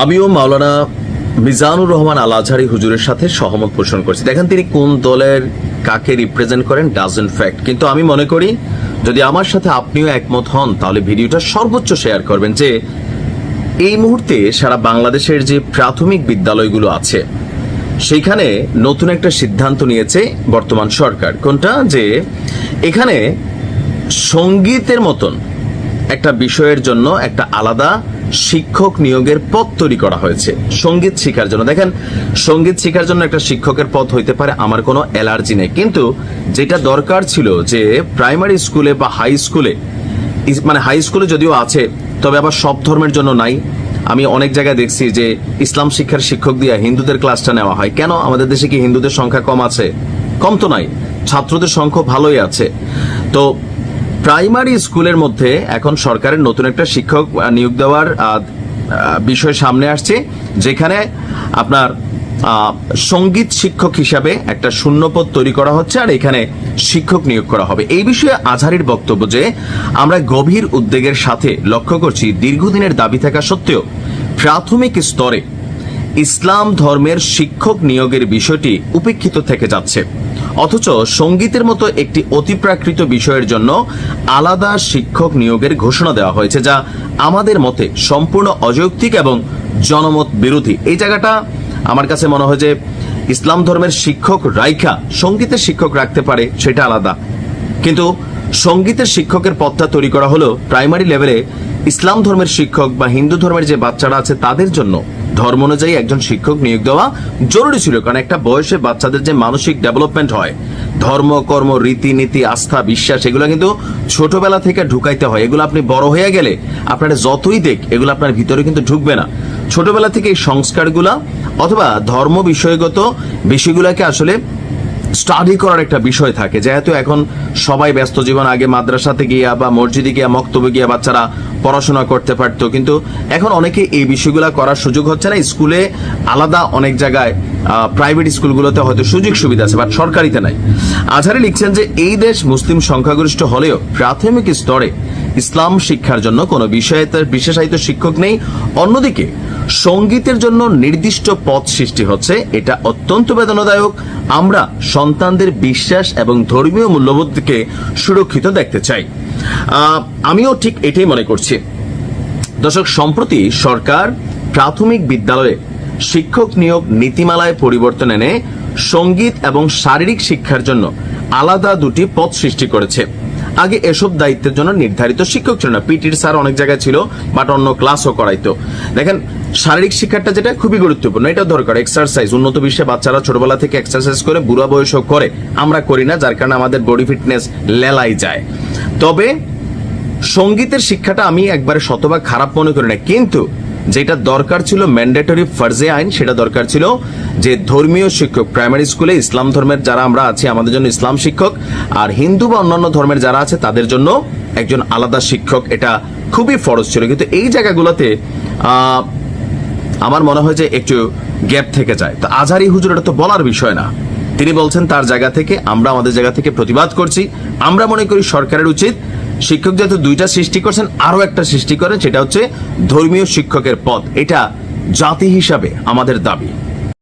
আমিও মাওলানা মিজানুর রহমান আল আজহারি হুজুরের সাথে সহমত পোষণ করছি। দেখেন তিনি কোন দলের কাকে রিপ্রেজেন্ট করেন ডাজন্ট ফ্যাক্ট, কিন্তু আমি মনে করি যদি আমার সাথে আপনিও একমত হন তাহলে ভিডিওটা সর্বোচ্চ শেয়ার করবেন যে এই মুহূর্তে সারা বাংলাদেশের যে প্রাথমিক বিদ্যালয়গুলো আছে সেইখানে নতুন একটা সিদ্ধান্ত নিয়েছে বর্তমান সরকার। কোনটা? যে এখানে সঙ্গীতের মতন একটা বিষয়ের জন্য একটা আলাদা শিক্ষক নিয়োগের পদ তৈরি করা হয়েছে সঙ্গীত শিক্ষার জন্য। দেখেন, সঙ্গীত শিক্ষার জন্য একটা শিক্ষকের পদ হইতে পারে, আমার কোনো অ্যালার্জি নেই, কিন্তু যেটা দরকার ছিল যে প্রাইমারি স্কুলে বা হাই স্কুলে, মানে হাই স্কুলে যদিও আছে তবে আবার সব ধর্মের জন্য নাই। আমি অনেক জায়গায় দেখছি যে ইসলাম শিক্ষার শিক্ষক দিয়ে হিন্দুদের ক্লাসটা নেওয়া হয়। কেন? আমাদের দেশে কি হিন্দুদের সংখ্যা কম আছে? কম তো নাই, ছাত্রদের সংখ্যা ভালোই আছে। তো প্রাইমারি স্কুলের মধ্যে এখন সরকারের নতুন একটা শিক্ষক নিয়োগ দেওয়ার বিষয় সামনে আসছে, যেখানে আপনার সঙ্গীত শিক্ষক হিসাবে একটা শূন্যপদ তৈরি করা হচ্ছে আর এখানে শিক্ষক নিয়োগ করা হবে। এই বিষয়ে আজহারির বক্তব্য যে আমরা গভীর উদ্বেগের সাথে লক্ষ্য করছি দীর্ঘদিনের দাবি থাকা সত্ত্বেও প্রাথমিক স্তরে ইসলাম ধর্মের শিক্ষক নিয়োগের বিষয়টি উপেক্ষিত থেকে যাচ্ছে, অথচ সঙ্গীতের মতো একটি অতিপ্রাকৃত বিষয়ের জন্য আলাদা শিক্ষক নিয়োগের ঘোষণা দেওয়া হয়েছে, যা আমাদের মতে সম্পূর্ণ অযৌক্তিক এবং জনমত বিরোধী। এই জায়গাটা আমার কাছে মনে হয় যে ইসলাম ধর্মের শিক্ষক রাইখা সঙ্গীতের শিক্ষক রাখতে পারে, সেটা আলাদা, কিন্তু সঙ্গীতের শিক্ষকের পদটা তৈরি করা হলো প্রাইমারি লেভেলে ইসলাম ধর্মের শিক্ষক বা হিন্দু ধর্মের যে বাচ্চারা আছে তাদের জন্য ধর্ম অনুযায়ী একজন শিক্ষক নিয়োগ দেওয়া জরুরি ছিল। কারণ একটা বয়সে বাচ্চাদের যে মানসিক ডেভেলপমেন্ট হয়, ধর্ম কর্ম রীতিনীতি আস্থা বিশ্বাস, এগুলো কিন্তু ছোটবেলা থেকে ঢুকাইতে হয়। এগুলো আপনি বড় হয়ে গেলে আপনারা যতই দেখ এগুলো আপনার ভিতরে কিন্তু ঢুকবে না। ছোটবেলা থেকে এই সংস্কারগুলা অথবা ধর্ম বিষয়গত বিষয়গুলোকে আসলে স্টাডি করার একটা বিষয় থাকে। যেহেতু এখন সবাই ব্যস্ত জীবন, আগে মাদ্রাসাতে গিয়া বা মসজিদে গিয়া মক্তবে গিয়া বাচ্চারা পড়াশোনা করতে পারতো, কিন্তু এখন অনেকে এই বিষয়গুলো করার সুযোগ হচ্ছে না। স্কুলে আলাদা অনেক জায়গায় প্রাইভেট স্কুলগুলোতে হয়তো সুযোগ সুবিধা আছে, বাট সরকারিতে নাই। আজহারি লিখছেন যে এই দেশ মুসলিম সংখ্যাগরিষ্ঠ হলেও প্রাথমিক স্তরে ইসলাম শিক্ষার জন্য কোনো বিশেষায়িত শিক্ষক নেই। অন্যদিকে সঙ্গীতের জন্য নির্দিষ্ট পদ সৃষ্টি হচ্ছে, এটা অত্যন্ত বেদনাদায়ক। আমরা সন্তানদের বিশ্বাস এবং ধর্মীয় মূল্যবোধকে সুরক্ষিত দেখতে চাই। আমিও ঠিক এটাই মনে করছি। দর্শক, সম্প্রতি সরকার প্রাথমিক বিদ্যালয়ে শিক্ষক নিয়োগ নীতিমালায় পরিবর্তন এনে সঙ্গীত এবং শারীরিক শিক্ষার জন্য আলাদা দুটি পদ সৃষ্টি করেছে। আগে এসব দায়িত্বের জন্য নির্ধারিত শিক্ষক ছিল না, পিটির স্যার অনেক জায়গায় ছিল, বাট অন্য ক্লাসও করাইতো। দেখেন, শারীরিক শিক্ষাটা যেটা খুবই গুরুত্বপূর্ণ, এটা দরকার। এক্সারসাইজ, উন্নত বিশ্বে বাচ্চারা ছোটবেলা থেকে এক্সারসাইজ করে বুড়া বয়সও করে, আমরা করি না, যার কারণে আমাদের বডি ফিটনেস লেলাই যায়। তবে সঙ্গীতের শিক্ষাটা আমি একবারে শতভাগ খারাপ মনে করি না, কিন্তু যেটা দরকার ছিল ম্যান্ডেটরি ফরজে আইন, সেটা দরকার ছিল যে ধর্মীয় শিক্ষক প্রাইমারি স্কুলে ইসলাম ধর্মের যারা আমরা আছি আমাদের জন্য ইসলাম শিক্ষক, আর হিন্দু বা অন্যান্য ধর্মের যারা আছে তাদের জন্য একজন আলাদা শিক্ষক, এটা খুবই ফরজ ছিল। কিন্তু এই জায়গাগুলোতে আমার মনে হয় যে একটু গ্যাপ থেকে যায়। তো আজহারি হুজুর এটা তো বলার বিষয় না, তিনি বলছেন তার জায়গা থেকে, আমরা আমাদের জায়গা থেকে প্রতিবাদ করছি। আমরা মনে করি সরকারের উচিত শিক্ষক যেহেতু দুইটা সৃষ্টি করছেন আরো একটা সৃষ্টি করেন, সেটা হচ্ছে ধর্মীয় শিক্ষকের পদ। এটা জাতি হিসাবে আমাদের দাবি।